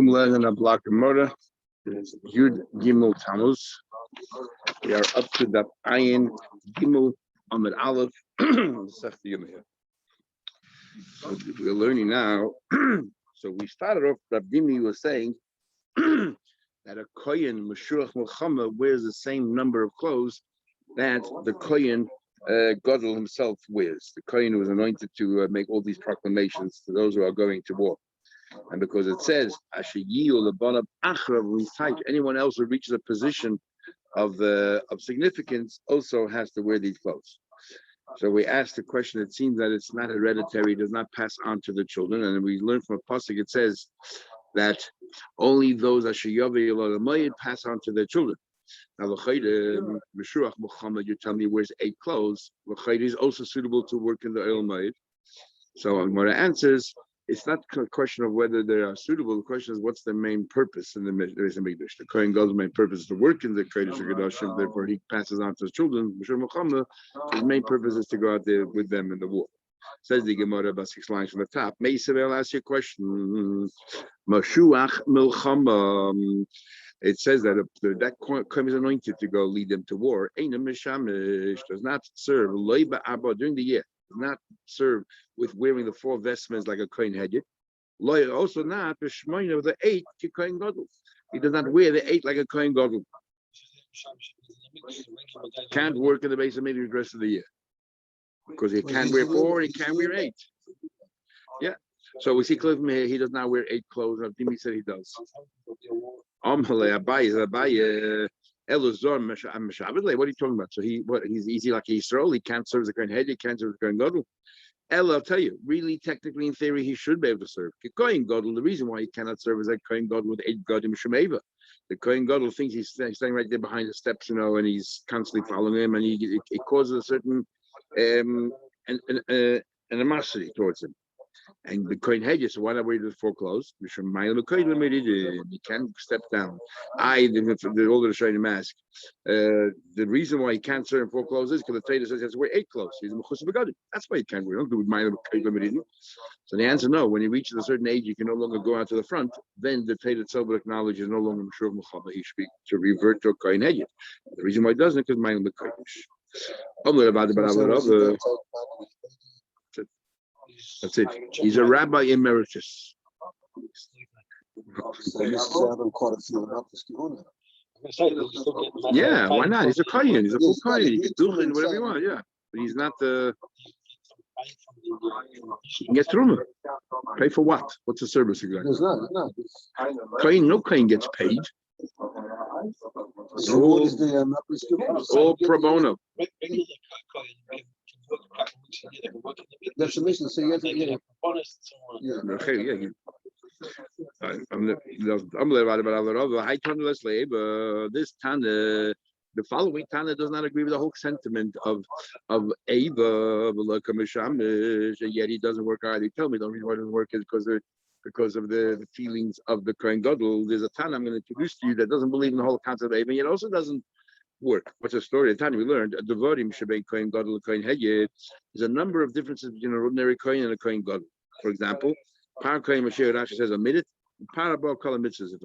Kumla and a block of Mora. Yud Gimel Tammuz. We are up to the Ayin Gimel Amid Aleph. So we're learning now. So we started off. Rabdimi was saying that a kohen Meshuach Milchama wears the same number of clothes that the kohen Gadol himself wears. The kohen was anointed to make all these proclamations to those who are going to war. And because it says, anyone else who reaches a position of significance also has to wear these clothes. So we asked the question, it seems that it's not hereditary, it does not pass on to the children. And we learned from a pasuk, it says that only those pass on to their children. Now, Meshuach Muhammad, you tell me wears 8 clothes. Is also suitable to work in the Oil Mayid. So Gemara answers, it's not a question of whether they are suitable. The question is, what's the main purpose in the Beis Hamikdash? The Kohen Gadol's main purpose is to work in the Kodesh HaKadoshim. Therefore, he passes on to his children. Meshuach Muhammad, his main purpose is to go out there with them in the war. Says the Gemara about 6 lines from the top. Meisaveh, I'll ask you a question. Meshuach Milchama. It says that that Kohen is anointed to go lead them to war. Eina Mishamish does not serve Loiba Abba during the year. Does not serve with wearing the 4 vestments like a Kohen Hedjit. Loy also not the Shmoina of the 8 to Kohen Gadol. He does not wear the 8 like a Kohen Gadol. Can't work in the Beis Hamikdash the rest of the year because he can't wear 4, he can't wear 8. Yeah. So we see clearly here he does not wear 8 clothes. Dimi said he does. What are you talking about? So he's easy like Yisrael. He can't serve as a Kohen Hedjit, he can't serve as a Kohen Gadol. I'll tell you, really, technically, in theory, he should be able to serve. Kohen Gadol, the reason why he cannot serve is that Kohen Gadol with 8 Gadim Shemeva. The Kohen Gadol thinks he's standing right there behind the steps, and he's constantly following him, and it causes a certain animosity towards him. And the Kohen Hedjit, so why not wear the 4 clothes? He can't step down. All the Rishonim ask. The reason why he can't serve in 4 clothes is because the Torah says he has to wear 8 clothes. He's a Mechus Begadim. That's why he can't wear. Don't do with So the answer no. When he reaches a certain age, you can no longer go out to the front. Then the Torah itself will acknowledge is no longer Meshuach Milchama. He should be to revert to a Kohen Hedjit. The reason why he doesn't is because Ma'alim B'Kodesh. That's it. He's a rabbi emeritus. Yeah, why not? He's a kohen. He's a full kohen. He can do whatever you want. Yeah, but he's not the. He can get truma. Pay for what? What's the service exactly? Kohen, no kohen gets paid. All pro bono. That's the mission. So you have to get this Tana, the following Tana does not agree with the whole sentiment of Eva, yet he doesn't work hard. He told me the reason why it doesn't work is because of the feelings of the Kohen Gadol. There's a Tana I'm going to introduce to you that doesn't believe in the whole concept of Eva, yet also doesn't work. What's the story? At the time we learned Devarim Shebei Kohen Gadol and Kohen Hedjit. There's a number of differences between an ordinary Kohen and a Kohen Gadol. For example, Par Kohen Mashiach Rashi says a minute. Par above Kala Mitzvahs.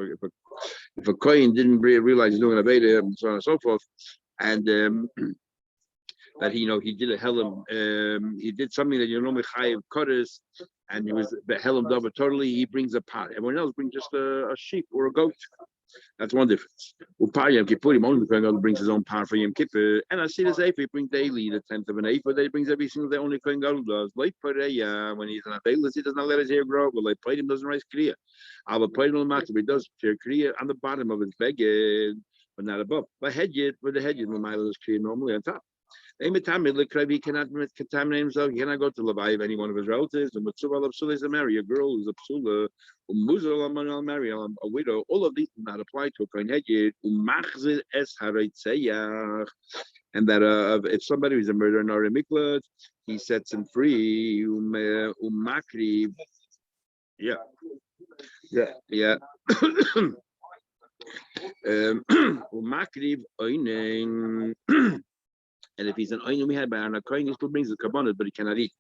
If a Kohen didn't realize he's doing a Veda and so on and so forth, and that he did a Helam, he did something that normally Chayiv Kodesh, and he was the Helam Dava totally. He brings a pot. Everyone else brings just a sheep or a goat. That's one difference. Upar Yom Kippurim, only the Kohen Gadol brings his own par for Yom Kippur. And I see this Eifa, he brings daily the 10th of an Eifa, that he brings every single day, only Kohen Gadol does. Late Pareya, when he's an Avelis, he does not let his hair grow, but like Paidim doesn't rise Kriya. But Paidim Matzah, he does share Kriya on the bottom of his beged, but not above. But Hedjit, with the Hedjit, Mamaila is Kriya normally on top. He cannot contaminate himself. He cannot go to Levi of any one of his relatives. And Mitzvah Psula is to marry a girl who's a Psula. Muzal marry a widow. All of these do not apply to a Kohen Hedjit. And that if somebody who's a murderer in Nari Miklat, he sets him free. Yeah. And if he's an oinen we had by a kohen, he still brings the kabbalah, but he cannot eat.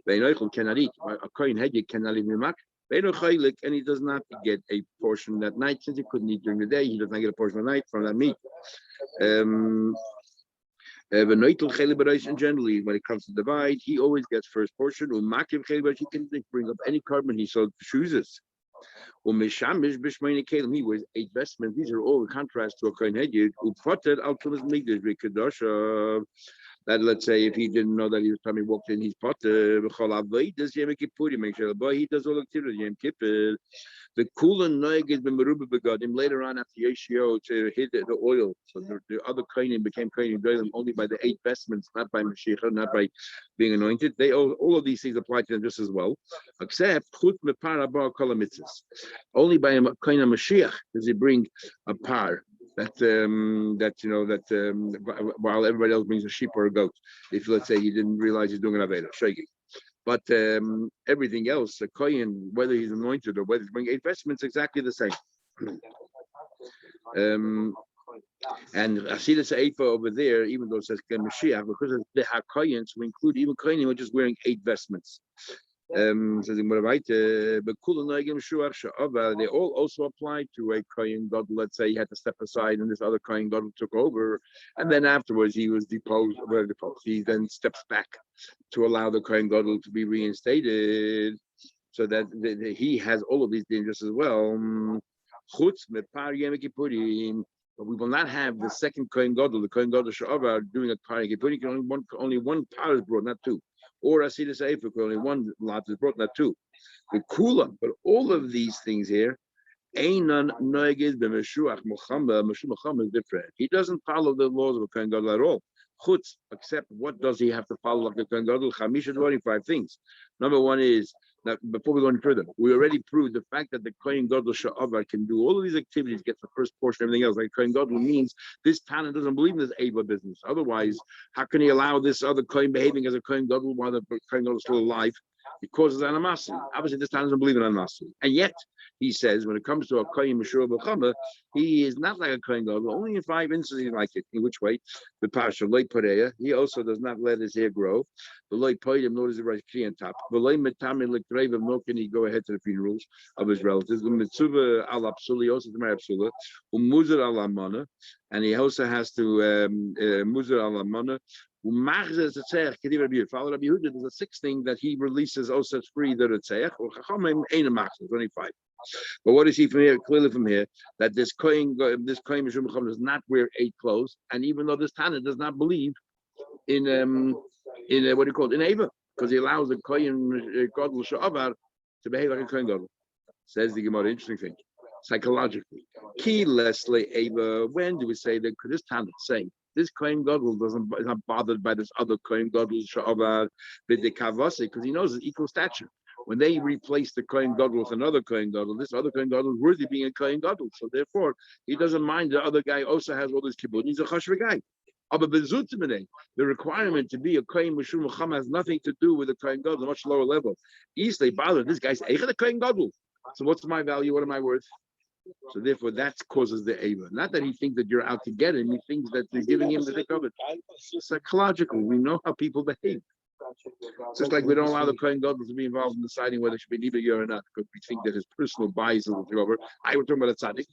A kohen hedjit cannot eat mimak. And he does not get a portion that night since he couldn't eat during the day. He does not get a portion of the night from that meat. And generally, when it comes to divide, he always gets first portion. He can bring up any carbon he so chooses. He wears 8 vestments. These are all in contrast to a kohen hedyot. That let's say if he didn't know that he was time he walked in, he's potter. He does all activities. Yom Kippur. The cooler noig has been meruba begodim later on after Yeshio to hit the oil. So the other kohenim became kohenim only by the 8 vestments, not by Mashiach, not by being anointed. They all of these things apply to them just as well, except chut mepar abba kol mitzvahs. Only by a kohen Mashiach does he bring a par. While everybody else brings a sheep or a goat, if let's say he didn't realize he's doing an aveda, shaking. But everything else, a kohen, whether he's anointed or whether he's bringing 8 vestments, exactly the same. And Asidus Eifa over there, even though it says Mashiach, because of the HaKoyens, we include even kohenim who are just wearing 8 vestments. Says but they all also apply to a kohen gadol. Let's say he had to step aside and this other kohen gadol took over, and then afterwards he was deposed. He then steps back to allow the kohen gadol to be reinstated, so that he has all of these dangers as well. But we will not have the second kohen gadol, the kohen gadol sha'avar, doing a par Yom Kippur. Only one par is brought, not 2. Or Asidus Eifuk, only one lot is brought, not 2. The kula, but all of these things here, Einan Noegid b'Meshuach Muhammad. Muhammad is different. He doesn't follow the laws of a kohen gadol at all. Chutz, except what does he have to follow like the kohen gadol? 25 things. Number one is that before we go any further, we already proved the fact that the kohen gadol sha'avar can do all of these activities, gets the first portion, everything else. Like kohen gadol means this Tana doesn't believe in this Ava business. Otherwise, how can he allow this other kohen behaving as a kohen gadol while the kohen gadol is still alive? It causes animosity. Obviously, this Tana doesn't believe in animosity, and yet he says when it comes to a kohen meshur b'chama, he is not like a kohen gadol. Only in 5 instances like it. In which way? The pasha loy pareya. He also does not let his hair grow. The loy poyim, nor does he write kli on top. The loy metame l'kreiv, nor can he go ahead to the funerals of his relatives. The mitzuva al apsuli, also to marry apsula. Umuzar al amana, and he also has to muzar al amana. Follow Rabbi Yehuda. There's a 6th thing that he releases also free the Ritzeach. Or Chachamim ain't a machzor, only 5. But what is he from here? Clearly from here that this kohen Mishum Chacham does not wear 8 clothes, and even though this Tana does not believe in what do you call it, in Ava, because he allows the kohen gadol sha'avar to behave like a kohen gadol. Says the Gemara, interesting thing, psychologically. Ki lesle Ava. When do we say that? Could this Tana say this kohen gadol is not bothered by this other kohen gadol sha'avar b'dekavase, because he knows it's equal stature. When they replace the kohen gadol with another kohen gadol, this other kohen gadol is worthy being a kohen gadol. So therefore, he doesn't mind the other guy also has all this kibbutz. He's a chashva guy. The requirement to be a kohen mishum mechama has nothing to do with a kohen gadol, a much lower level. Easily bothered. This guy's a kohen gadol. So what's my value? What am I worth? So therefore, that causes the ava. Not that he thinks that you're out to get him. He thinks that they're giving him the thick of it. Psychological. We know how people behave. Just like we don't allow the kohen gadol to be involved in deciding whether it should be nibur or not, because we think that his personal bias will take over. I was talking about a tzaddik.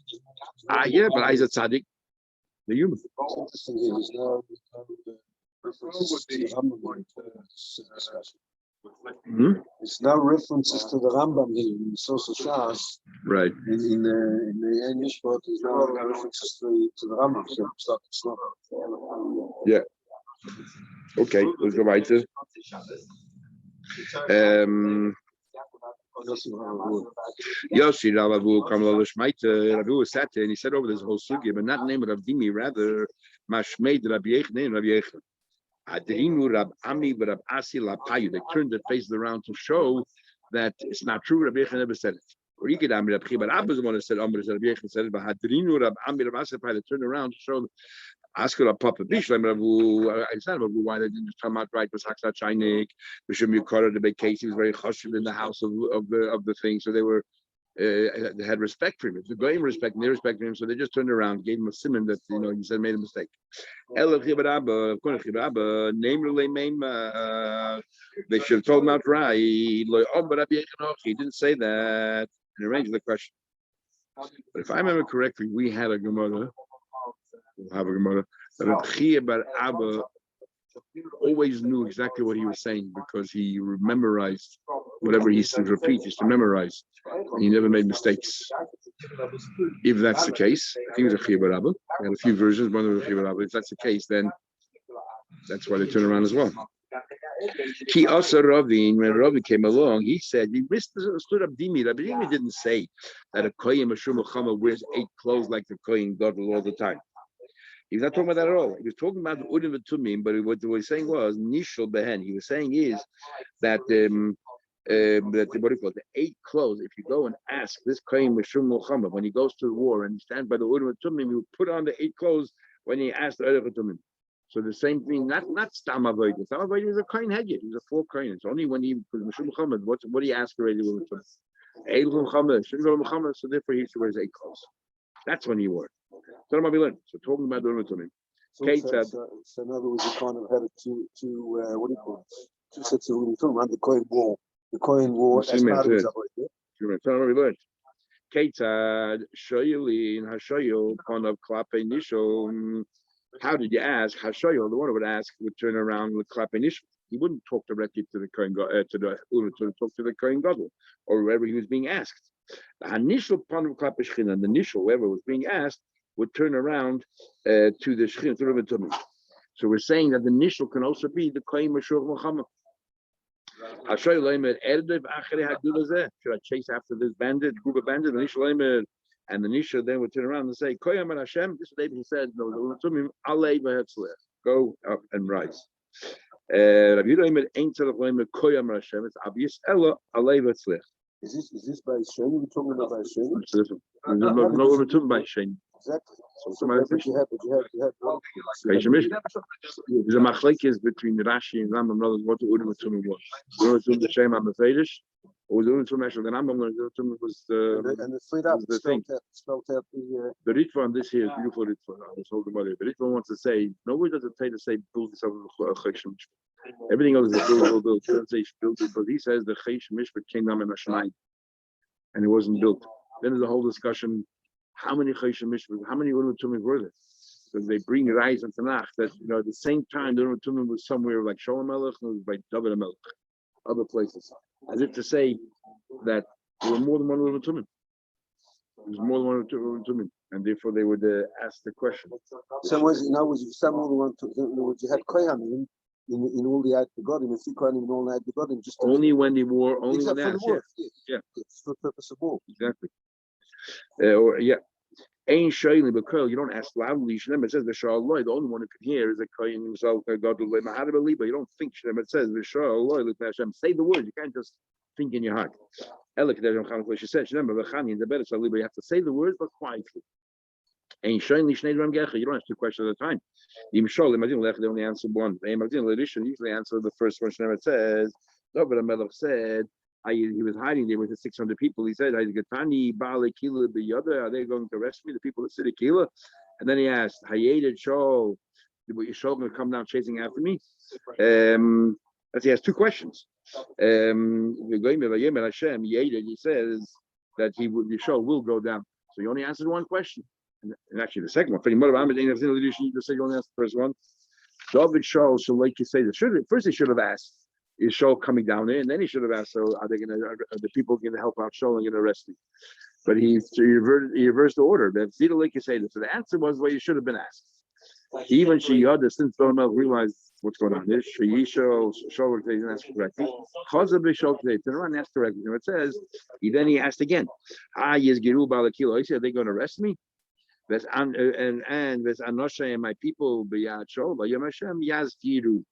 Yeah, but I is a tzaddik. The human. It's now references to the Rambam here in Social Shas. Right. In the Yishbot, there's now references to the Rambam. So it's not. Yeah. Okay, let's go weiter. Yoshi Ravu sat there and he said over this whole sugya, but not name of Dimi, rather Mashmeid Rabbi Yechon, Rabbi Yechon. Adrinu Rab Ami Rab Asi Lapayu. They turned their faces around to show that it's not true. Rabbi Yechon never said it. Or you could Ami Rab Chi, but Abba is the one that said Rabbi Yechon said it. But Adrinu Rab Ami Rab Asi Lapayu. They turned around to show. Ask her a papa Bishlam Ravu. I said Ravu why they didn't just come out right was Haksat Shainik. Bishlam Yukara the big case. He was very chashuv in the house of the thing. So they were they had respect for him. If the goyim respect and they respected him, so they just turned around, gave him a simon that he said made a mistake. They should have told him outright. He didn't say that. And arranged the question. But if I remember correctly, we have a Gemara that Reb Chia bar Abba always knew exactly what he was saying because he memorized whatever he used to repeat, he used to memorize. And he never made mistakes. If that's the case, I think it was a Chia bar Abba. We had a few versions, one of the Chia bar Abba. If that's the case, then that's why they turn around as well. Ki Asa Ravin, when Ravi came along, he said, he misunderstood Abdimi. Abdimi didn't say that a Kohen Mashur Muhammad wears 8 clothes like the Kohen Gadol all the time. He was not talking about that at all. He was talking about the Udim V'Tumim, but what he was saying was Nishal Behen. He was saying is that that what do you call it? The 8 clothes. If you go and ask this Kohen Mashur Muhammad when he goes to the war and he stands by the Udim V'Tumim, he would put on the 8 clothes when he asked the Udim V'Tumim. So the same thing, not Stam Avodah. Stam Avodah is a Kohen Hedjit. He's a 4 Kohen. It's only when he Mashur Muhammad. What he asked already with Eil Muhammad, Shimon Muhammad. So therefore he used to wear his 8 clothes. That's when he wore it. So talking about the Urim Tumim. Kate said. So in other words, you kind of had it to what do you call it? 2 sets of Urim Tumim, the Kohen wall. The Kohen wall as part of his avodah. Kate said, Shoyuli in Hashoyo, upon of Klape Nishol. How did you ask? Hashoyo, the one who would ask, would turn around with Klape Nishol. He wouldn't talk directly to the Kohen, to talk to the Kohen Gadol, or wherever he was being asked. The initial part of Klape Shechina, the initial, whoever was being asked, would turn around to the Shechina, to Rebbe Tumim. So we're saying that the initial can also be the Kohen Mashur Muhammad. Should I chase after this group of bandits? And the Nisha then would turn around and say, Koyam and Hashem, this is David, he said, no, the Tumim, Alei V'Hetzlech, go up and rise. Rabbi Yehuda ain't said Koyam and Hashem, it's obvious, Ella, Alei V'Hetzlech. Is this by Sheni? We're talking about by Sheni? It's different. No, we're talking by Sheni. Exactly. So you have one. There's a machlekes between Rashi and Rambam brothers what the Urim Tumim was. The Urim Tumim the Shem HaMefedish, or the Urim Tumim actually the Rambam was and the straight up the thing. Spelled out the Ritva on this here is beautiful Ritva. I was told about it. The Ritva wants to say nobody doesn't say build yourself a Chayshim. Everything else is build. He doesn't say build it, but he says the Chayshim Mishpat came down in Hashanah, and it wasn't built. Then there's a whole discussion. How many Chayshim Mishpat? How many Urim Tumim were there? Because they bring Rais and Tanakh that at the same time the Urim Tumim was somewhere like Shalom Melech and it was by David Melech, other places, as if to say that there were more than one Urim Tumim. There was more than one Urim Tumim, and therefore they would ask the question. Some ways, in other words, if someone wanted to, you had Kohanim in all the Ayat Begodim, if you Kohanim in all the Ayat Begodim, just only when they wore, only except when for they the war. asked, yeah. It's for the purpose of war. Exactly. Or yeah. Ain't shayli but you don't ask loudly. It says V'Shaloi. The only one who can hear is a kohen himself. God will lay mahadabali, but you don't think Shem. It says V'Shaloi. Hashem. Say the words. You can't just think in your heart. She said, the better you have to say the words, but quietly. Ain't shayli shnei dram gecha. You don't ask 2 questions at a time. They only answer one. They usually answer the first one. It says, David Melech said. He was hiding there with the 600 people. He said, "Are they going to arrest me? The people that sit at Kila?" And then he asked, "Hayedet Shaul, your Shaul going to come down chasing after me?" He has 2 questions. He says that the Shaul will go down. So he only answered 1 question, and actually the second one. You just say you only answer the first one. David Shaul shall like you say that. First he should have asked, is Shaul coming down there? And then he should have asked, so are the people going to help out Shaul and going to arrest me? But he reversed the order. That Zita Lake say this. So the answer was what you should have been asked. Even Shiyada, since Donald realized what's going on. This Shaul didn't ask correctly. Cause of the Shaul today, turn around and ask correctly. And it says, he asked again. Yes, Giru Balakilo. He said, are they going to arrest me? And there's Anosha and my people be Shaul, but Yom Hashem Yaz Giru.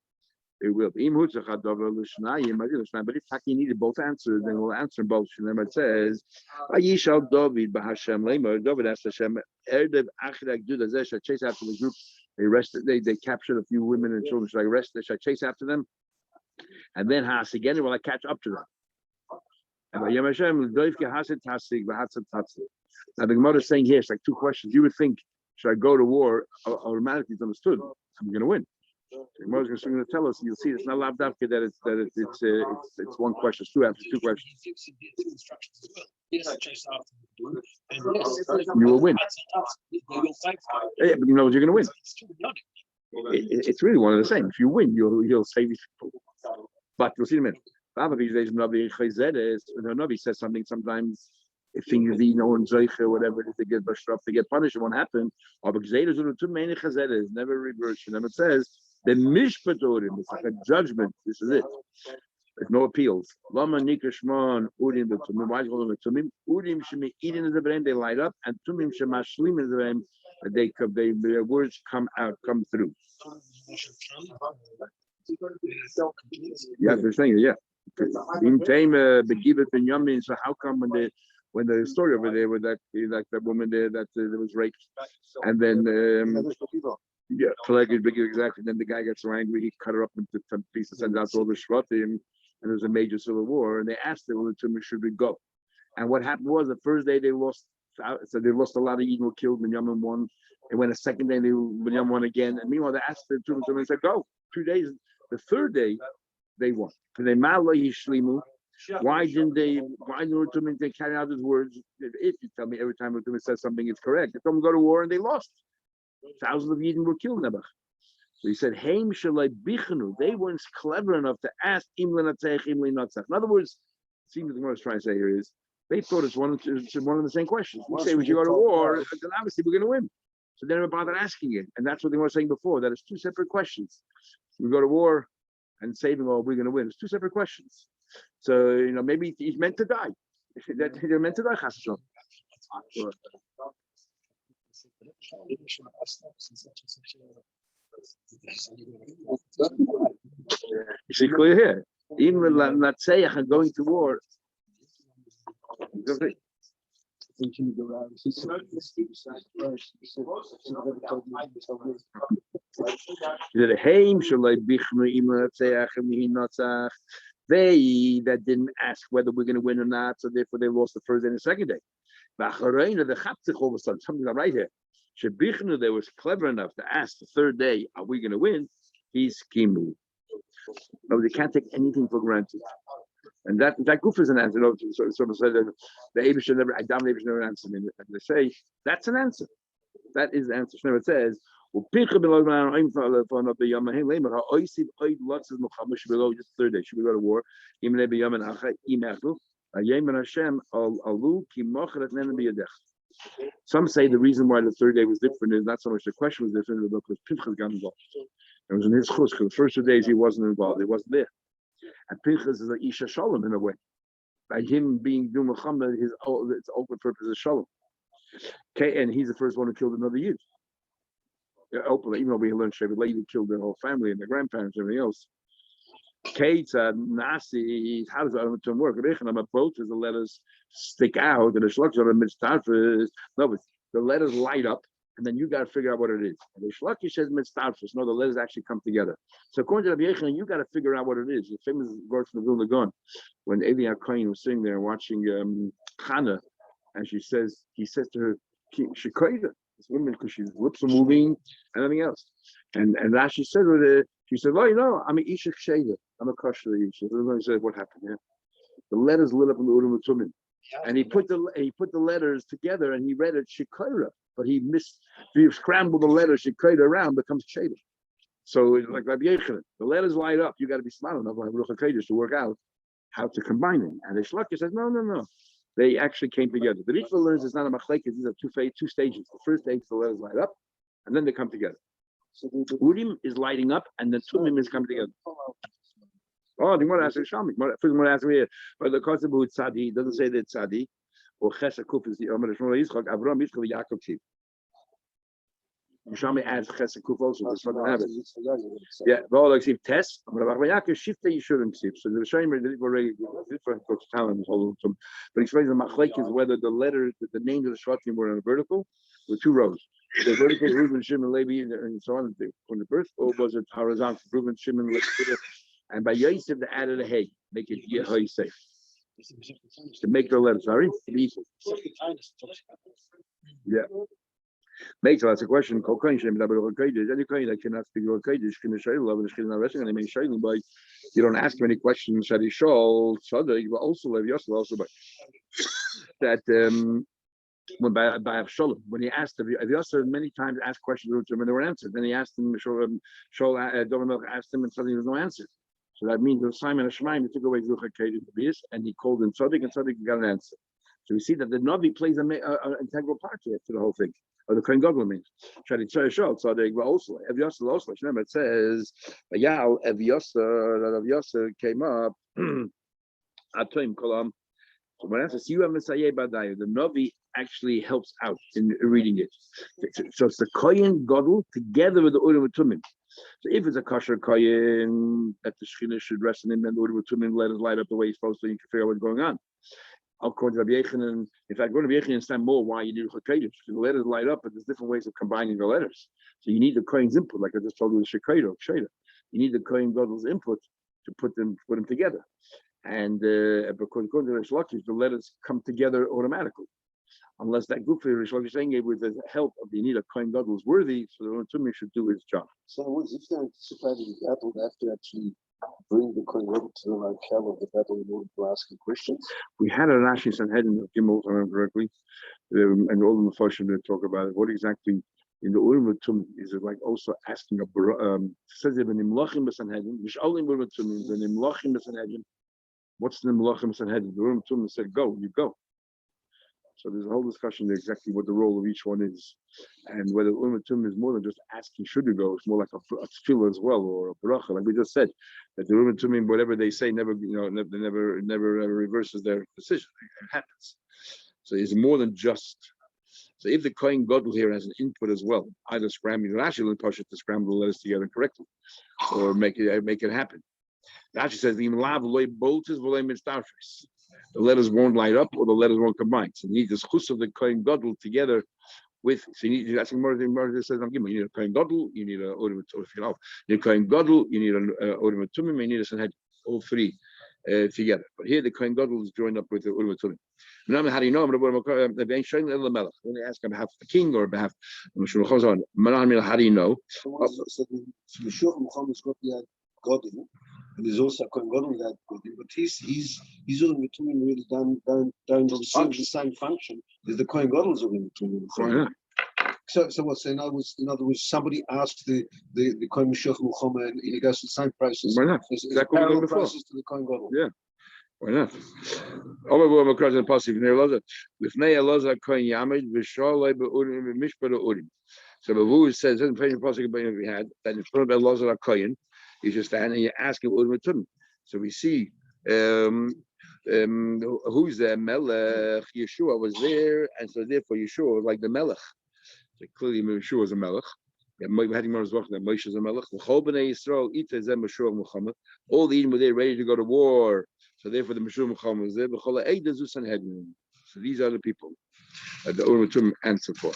It will. But if Taki needed both answers, then we'll answer both. And it says, David asked Hashem, chase after the group. They arrested, they captured a few women and children. Should I arrest them? Should I chase after them? And then Haas again, will I catch up to them? And by Yom Hashem, Doivke Hasid Tasig, Vahatzat Tatzig. Now the Gemara is saying here, it's like two questions. You would think, should I go to war? Automatically it's understood. I'm going to win. The Gemara is going to tell us. You'll see it's not lavdavke that it's one question. It's two answers, two questions. You will win. Yeah, but you know what you're going to win. It's really one of the same. If you win, you'll save these people. But we'll see in a minute. The Navi says something sometimes. If things be known or whatever, if they get bashraf, they get punished, it won't happen. Or because there are too many chazeres, never reverse. And it says the mishpatorim, it's like a judgment. This is it. There's no appeals. Lama nikashman urim betumim. Why is it called betumim? Urim shemi eating in the brain, they light up, and tumim shemashlim in the brain, their words come through. Yeah, they're saying it, yeah. So how come when the story over there with that woman there that was raped, and then exactly. Then the guy gets so angry he cut her up into 10 pieces, sends out all the shvatim, and there's a major civil war. And they asked her, "Well, should we go?" And what happened was the first day they lost, so they lost a lot of Eden were killed. Binyamin won. And when the second day Binyamin won again, and meanwhile they asked the two and said, "Go." 2 days. The third day they won. Why didn't they carry out his words? If you tell me every time Utumim says something is correct, they told them to go to war and they lost. Thousands of Yidden were killed. Nebuch. So he said, "Heim shalai bichnu." They weren't clever enough to ask im lenatzech, im lenatzech. In other words, it seems what I was trying to say here is they thought it's one of the same questions. We say we should go to war, then obviously we're going to win. So they never bothered asking it, and that's what they were saying before. That it's two separate questions. We go to war and saving, or we're going to win. It's two separate questions. So maybe he's meant to die. They're meant to die. You see clear here. Even Latzeach and going to war. They that didn't ask whether we're going to win or not, so therefore they lost the first day and the second day. The Chaptich all of a sudden, something right here. Shebichnu, they was clever enough to ask the third day, are we going to win? He's kimu. No, they can't take anything for granted. And that goof is an answer. Sort of said that the Abish never, Adam Abish never answered. And they say that's an answer. That is the answer. It says, just the third day, should we go to war? Some say the reason why the third day was different is not so much the question was different, but because Pinchas got involved. It was in his chus, because the first 2 days he wasn't involved, he wasn't there. And Pinchas is like Isha Shalom in a way. By him being Dum Muhammad, its ultimate purpose is Shalom. Okay, and he's the first one who killed another Yid. Openly, even though we learned Shevet Levi killed their whole family and their grandparents and everything else. Kate's Nasi, how does that term work? Both as the letters stick out, and the shlach on the mitzvah. No, but the letters light up, and then you got to figure out what it is. And the shlach says mitzvah. No, the letters actually come together. So according to Rabbi Yechon, you got to figure out what it is. The famous verse from the Vilna Gaon, when Eli HaKohen was sitting there watching Chana, and he says to her, "Shikoida." This woman, because she's lips are moving and everything else. And Rashi said with it, she said, "Well, I'm an Isha Sheda. I'm a kosher Isha." Everybody said, "What happened here?" The letters lit up in the Urim Tumim. And he put the letters together and he read it Shikoira, but he scrambled the letters Shikoira around, becomes Sheda. So it's like Rabbi Yechon, the letters light up, you got to be smart enough like Ruach HaKodesh to work out how to combine them. And the Shlaki says, no. They actually came together. The Ritva learns it's not a machlekes, these are two stages. The first stage, the letters light up, and then they come together. So the Urim is lighting up, and the Tumim is coming together. Oh, the Gemara asks Shami. First, Gemara asks me, but the concept of Tzadi doesn't say that Tzadi or Chesed Kuf is the Omer Shmuel Yitzchak, Avram Yitzchak, Yaakov Tiv. Shami adds Chesed Kuf also. That's what I have. Yeah, well, like if Tess, but Yaakov Shifte Yishurim Tiv. So the Shami did already for talent all of them. But explains the machlek is whether the letters, the names of the Shvatim were in a vertical with 2 rows. The vertical Reuben, Shimon, Levi, and so on from the birth, or was it horizontal Reuben, Shimon, Levi? And by Yosef, they added a hey, make it Yosef. To make the letter, sorry? To be equal. Yeah. Makes that's a question. Any coin that cannot speak your Kodesh, can show love and Shkin resting, and they may show you by you don't ask many questions. Shadi Shol, Sada, you will also live yourself also by that when by Avshalom, when he asked Yosef many times asked questions to him and they were answered. Then he asked him, Shol Dominok asked him and suddenly there was no answer. So that means the Simon and Shemaim took away Zucha Kodesh and he called him Tzaddik and Tzaddik got an answer. So we see that the Navi plays an integral part to the whole thing. Or the Kohen Gadol means. It says, yeah, Ev Yosef came up. So when I say the Navi actually helps out in reading it. So it's the Kohen Gadol together with the Urim Tumim. So if it's a kosher Kohen, that the Shechina should rest in him and the Urim Tumim let it light up the way it's supposed to, you can figure out what's going on. According to Rabbi Yechanan, in fact, going to Rabbi Yechanan understand more why you need Kodesh. Because the letters light up, but there's different ways of combining the letters. So you need the Kohen's input, like I just told you with Shekaydo. You need the Kohen Gadol's input to put them together. And according to Rish Lakish, the letters come together automatically. Unless that group for Rish Lakish is saying it with the help of the need of Kohen Gadol's worthy, so the Tumim should do his job. So if they're anticipating the battle, they have to actually bring the Kohen Gadol to the locale of the battle in order to ask the questions. We had a Rashi Sanhedrin of Gimel, if I remember correctly, and all the Mephoshim that talk about it. What exactly in the Urim Tumim is it like also asking a says it in Imlachim Sanhedrin, which only Urim Tumim is in Imlachim Sanhedrin. What's the Imlachim Sanhedrin? The Urim Tumim said, "Go, you go." So there's a whole discussion there exactly what the role of each one is, and whether Urim Tumim is more than just asking should you go. It's more like a tefillah as well, or a bracha, like we just said. That the Urim Tumim, whatever they say, never reverses their decision. It happens. So it's more than just. So if the Kohen Gadol here has an input as well, either scrambling, Rashi will push it to scramble the letters together correctly, or make it happen. Rashi says the letters won't light up or the letters won't combine. So you need the schus of the Kohen Gadol together with. So you need. That's what Mordechai says. You need a Kohen Gadol. You need a Urim Tumim. You need a Kohen Gadol. You need a Urim Tumim. You need a Sanhedrin. All three together. But here the Kohen Gadol is joined up with the Urim Tumim. How do you know? When they ask on behalf of the king or on behalf of Shulchan Aruch, how do you know? So Gadol, and there's also a Kohen Gadol that Gadol, but he's Urim Tumim really don't the same function as the Kohen Gadol's Urim Tumim. So what's in other words, somebody asks the Kohen Shulchan and he goes through the same process. Why not? It's a parallel process to the Kohen Gadol. Yeah. Why not? So Bavu says in the pasuk we had that in front of Elazar Kohen, you just stand and you ask him Urim Tumim. So we see who's there? Melech Yeshua was there, and so therefore Yeshua was like the Melech. So clearly Yeshua was a Melech. Moshe is a Melech. All the Edom were there ready to go to war. So therefore the Meshur Muhammad was there. So these are the people that the Urim Tumim answer for.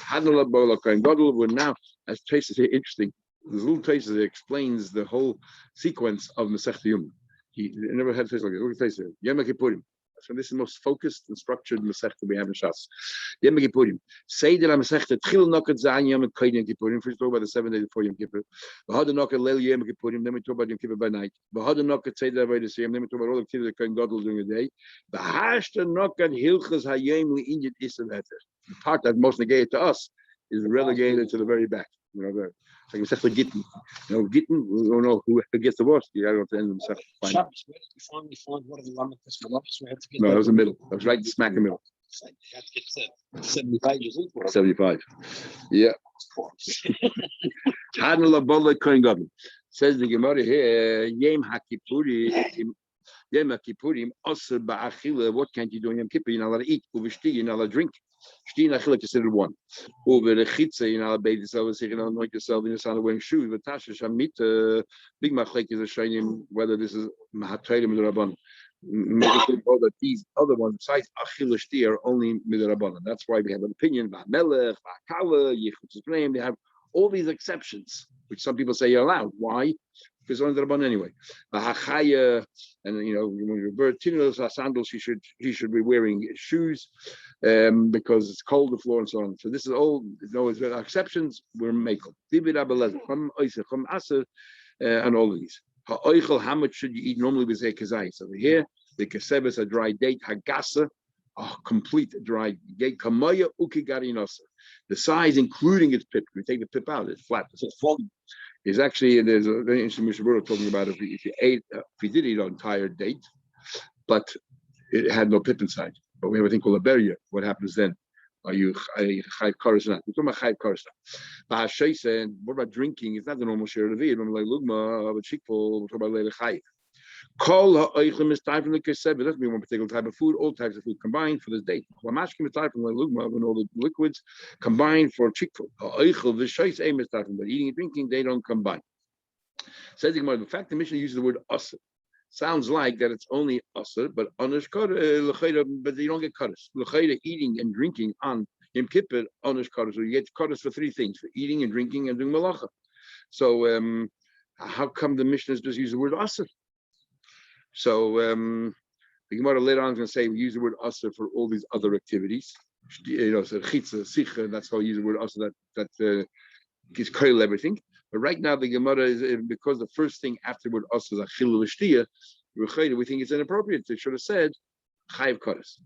We're now, as traces here, interesting. There's little traces that explains the whole sequence of Masechta Yoma. He never had a trace like this. Look at the trace here. Yom Kippurim. So this is the most focused and structured Masechta we have in Shas. Yom Kippurim. Say that Masechta Tchil Nokat Zayin Yom Kippurim. First talk about the 7 days before Yom Kippur. V'hada Nokat Leil Yom Kippurim. Then we talk about Yom Kippur by night. V'hada Nokat Say that Avodas Yom. Then we talk about all the activities that Kohen Gadol during the day. V'hashta Nokat Hilchas Hayom Li'inyan Isam Heter. The part that most negated to us is relegated to the very back. You know, it's like Masechta Gittin. You know, Gittin, we don't know who gets the worst. You gotta go to the end of the Masechta. Shabbos, where did you finally find one of the Lamakas for Lamakas? No, that was the middle. That was right smack in the middle. You had to get 70 pages into it. 75. Yeah. Says the Gemara here, Yom HaKippurim, Asr Ba'achila, what can't you do in Yom Kippur? You're not allowed to eat. Uvishti, you're not allowed to drink. Shti and Achila considered one. Uverechitza, you're not allowed to bathe yourself, you're not allowed to anoint yourself, you're not allowed to wearing shoes. V'tasha Shamit, big machlek is a shayim, whether this is Mahatayim or Rabban. That these other ones, besides Achila Shti, are only Midrabanan. That's why we have an opinion about Melech, Kala, Yichut's name. They have all these exceptions, which some people say you're allowed. Why? Because only the Rabban anyway. And when you revert Tinos sandals, he should be wearing shoes because it's cold the floor and so on. So this is all exceptions. We're makel. And all of these. How much should you eat normally with kazayis? Over here, the kaseba is a dry date, hagasa, a complete dry date, kamaya ukigarinosa. The size, including its pip, we take the pip out, it's flat, it's falling. Is actually, there's a very interesting Mishnah talking about if you did eat an entire date, but it had no pip inside. But we have a thing called a barrier. What happens then? Are you chayv kares or not? We're talking about chayv kares. And what about drinking? It's not the normal share of the vid. We're like lugma, but shikful. We're talking about later chayv. Kol ha'oichlim is time from the keseb. It doesn't mean one particular type of food. All types of food combined for this date. Lamashkim is time from the lugma when all the liquids combined for chikful. Ha'oichel v'shois aim is time, but eating and drinking they don't combine. Says the fact the Mishnah uses the word asr. Sounds like that it's only asr, but onish but you don't get kares. L'chayda eating and drinking on Yom Kippur onish kares. So you get kares for three things: for eating and drinking and doing malacha. So how come the Mishnah just use the word asr? So the Gemara later on is going to say we use the word asr for all these other activities. So chitza, sicha, that's how we use the word asr. That is kail everything. But right now the Gemara is because the first thing after the word asr is achilu v'shtiya. We think it's inappropriate. It should have said chayiv kares.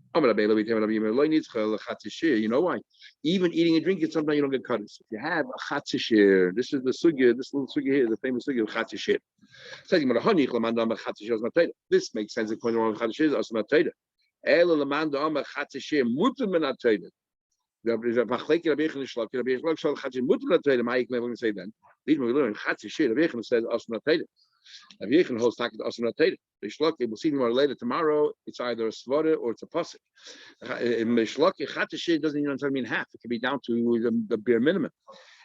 You know why? Even eating and drinking, sometimes you don't get kares. If you have a chatzishir, this is the sugya, this little sugya here, the famous sugya of chatzishir. This makes sense according to chatzishir is asmatayda. Ela lamanda amar chatzishir mutar menatayda. Rabbi say then. These we learn chatzishir. Rabbi Yechon says asmatayda. Rabbi Yechon holds taket asmatayda. We'll see more later tomorrow. It's either a svara or it's a pasuk. Chatzishir doesn't even mean half. It can be down to the bare minimum.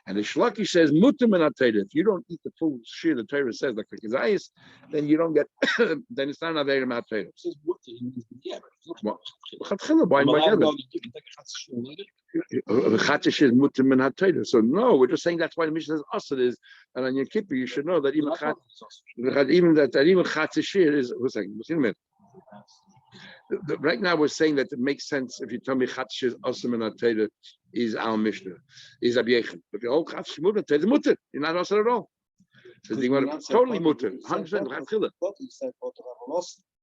And the Shlaki says, mutar menatayda. If you don't eat the full shir, the Torah says, like the Kizayis, then you don't get, then it's not a very matayda. It says mutar, yeah, Why is mutar menatayda? So no, we're just saying that's why the Mishnah says asr is, and on Yom Kippur you should know that even chatzishir is. What's that? Right now we're saying that it makes sense if you tell me chatzishir is asr menatayda is our Mishnah, is Rabbi Yechon. But the whole chatzishir mutar is mutar. You're not asr at all. So totally mutar, 100%.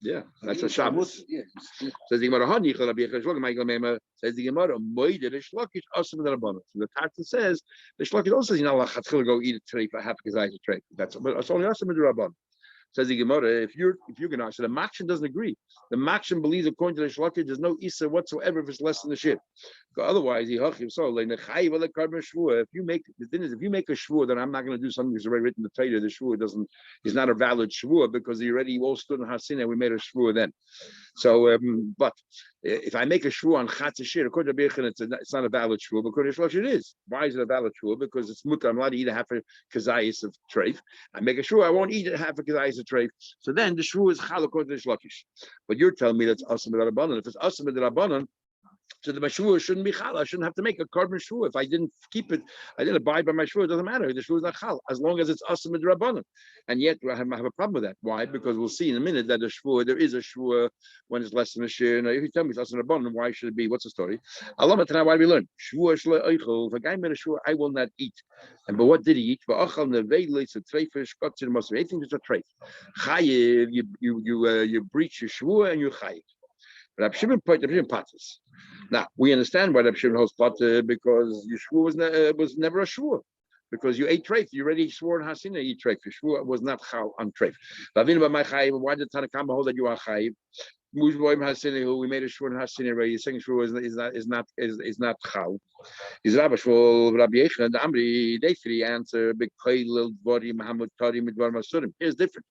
Yeah, that's a Shabbos. Says the Gemara, says the Gemara, the Shlakish asr b'drabanan. So the Tartan says the Shlakish also says you're not allowed to go eat a treif, a half a treif. That's only asr b'drabanan. Says the Gemara, if you're gonna, so the Makshin doesn't agree. The Makshin believes, according to the Shlakish, there's no Issa whatsoever if it's less than the shit. Otherwise, if you make a shvur, then I'm not going to do something that's already written in the Torah. The shvur is not a valid shvur because you all stood in Hasina and we made a shvur then. So, but if I make a shvur on chatzishir, according to Birchin, it's not a valid shvur, but according to Shlosh it is. Why is it a valid shvur? Because it's mutar. I'm allowed to eat a half a kazayis of treif. I make a shvur, I won't eat a half a kazayis of treif. So then the shvur is chal according to Shlokish. But you're telling me that's asam b'drabanan. If it's asam b'drabanan, so the mashvur shouldn't be chal. I shouldn't have to make a carbon shvur. If I didn't keep it, I didn't abide by my shvur. It doesn't matter. The shvur is not chal as long as it's asam b'drabanan. And yet I have a problem with that. Why? Because we'll see in a minute that there is a shvur when it's less than a shir. Now, if you tell me it's asam b'drabanan, why should it be? What's the story? Allah Matana, why do we learn? Shvur shlo eichel. If a guy made a shvur, I will not eat. But what did he eat? Va'achal neveilis a treifish kotzir masur. Anything that's a treif. Chayiv, you breach your shvur and you chayiv. Rab Shimon patas. Now we understand why Rab Shimon holds pater because your shvur was never a shvur because you ate treif. You already swore in Hasina you eat treif. Your shvur was not chal on treif. Why did Tanakama hold that you are chayiv? We made a shvur in Hasina already. Saying shvur is not chal. Is Rabbi Shmuel, Rabbi Yechon, Amri, they three answer. Here's different.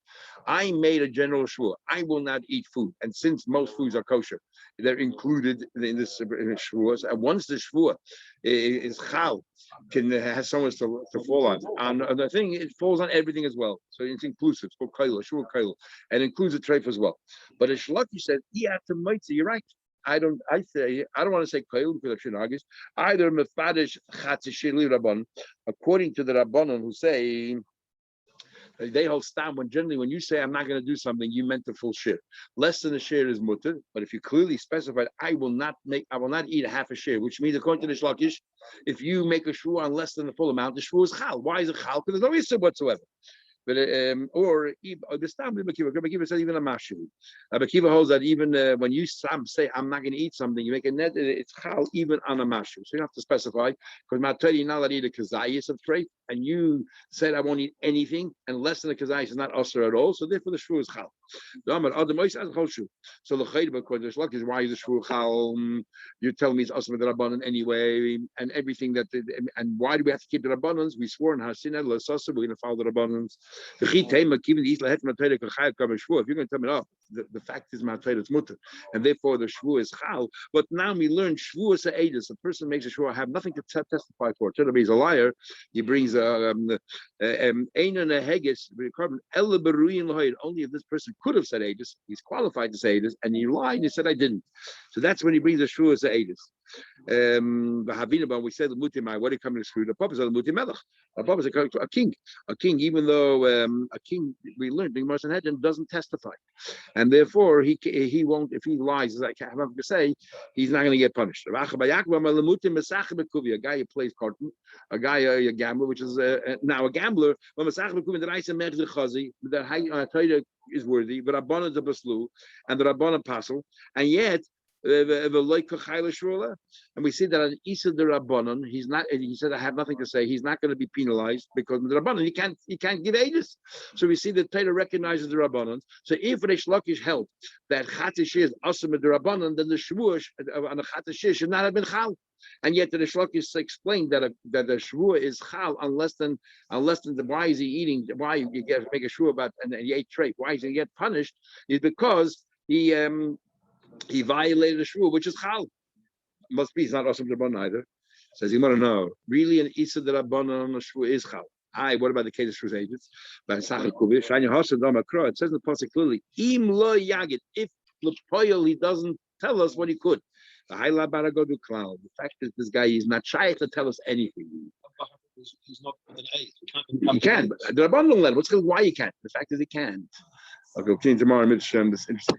I made a general shvur. I will not eat food, and since most foods are kosher, they're included in this shvur. And once the shvur is chal, has someone to fall on the thing, it falls on everything as well. So it's inclusive. It's called kaila, shvur kaila, and includes the treif as well. But as Shlaki said, you're right. I don't want to say kail because I shouldn't argue. Either mefadish chatzishir li rabban, according to the rabbanon who say They hold stam when generally when you say I'm not going to do something, you meant the full share. Less than a share is mutter, but if you clearly specified, I will not eat a half a share, which means according to the Shlakish, if you make a shvu on less than the full amount, the shvu is chal. Why is it chal? Because there's no issue whatsoever. But or the stam Rabbi Akiva says even a mashu. Rabbi Akiva holds that even when you say I'm not going to eat something, you make a net. It's chal even on a mashu. So you don't have to specify because Matari you're not allowed to eat a kazayis of trait, and you said I won't eat anything, and less than a kazayis is not usher at all. So therefore the shvu is chal. So the chayda because there's luck is why is the shvu chal? You tell me it's usher with the rabbanon anyway, and everything that and why do we have to keep the rabbanons? We swore in Hasin we're going to follow the rabbanons. If you're going to tell me, oh, the fact is is mutter, and therefore the shvu is chal. But now we learn shvu is a edus. A person makes a shvu, I have nothing to testify for. Tell him he's a liar. He brings only if this person could have said edus, he's qualified to say edus, and he lied. And he said I didn't. So that's when he brings a shvu as a edus. We said the mutimai. What did come to screw? The Papa is a mutimelech. The Papa is a king. A king, even though a king, we learned the Gemara Sanhedrin doesn't testify, and therefore he won't. If he lies, like I have to say, he's not going to get punished. A guy who plays cartoon, a gambler, which is now a gambler. That is worthy, but Rabbanan the baslu and the Rabbanan pasel, and yet. And we see that on Isa the Rabbanon, he's not. He said, "I have nothing to say." He's not going to be penalized because the Rabbanon he can't give ages. So we see that Torah recognizes the Rabbanon. So if Reish Lakish held that Chatish is awesome with the Rabbanon, then the Shavuot on the Chatish should not have been Chal. And yet the Reish Lakish explained that the Shavuot is Chal unless then the why is he eating? Why you make a Shavuot about and he ate trait? Why is he get punished? Is because he violated the shvu, which is chal. Must be, it's not awesome to Rabbanon either. Says you want to know. Really, an Isa the Rabbanon on the shvu is chal. What about the case of shvu's agents? It says in the pasuk clearly, im lo yagid. If Lepoyel he doesn't tell us what he could. The highlight about to go to cloud. The fact is, this guy is not shy to tell us anything. He's not with an A. He can, but the Rabbanon don't let him. Why he can't? The fact is, he can't. Okay, we'll continue tomorrow. This interesting.